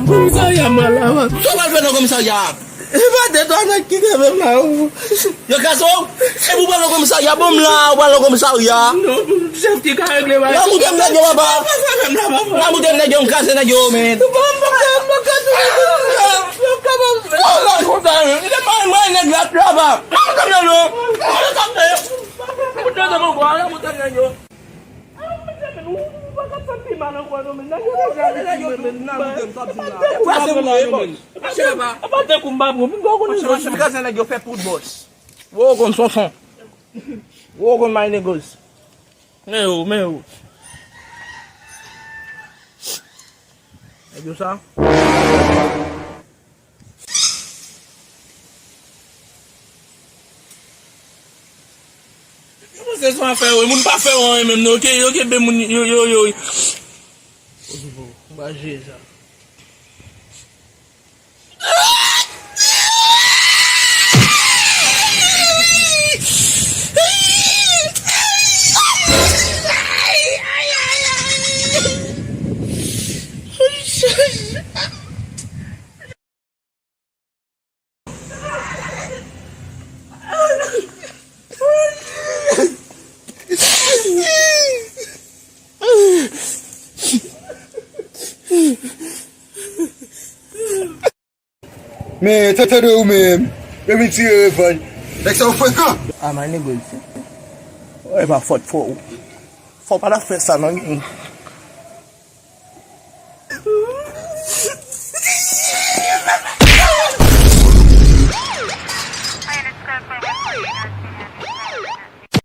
Komisarya malawan. Soal fe nan komisarya? E ba de to anak ki ke même la ou. Yo kaso? E pou ba nan komisarya? Bom la ou ba nan komisarya? Non, chef ti ka regle ba. La mou dem nèg yo baba. La mou dem nèg yo kase nèg yo men. La kontan. Ide man nèg la traba. La kontan yo. La kontan yo. Kontan yo ko ala kontan yo. Se son fè wè, moun pa fè wè mèm nou, yo ke be moun yo. Ozivo, ba jè sa. Mais t'as de ou-même. Même si fan. Like ça, on fait quoi? Ah, my nigga. Ouais, bah, faut pas la faire ça, non?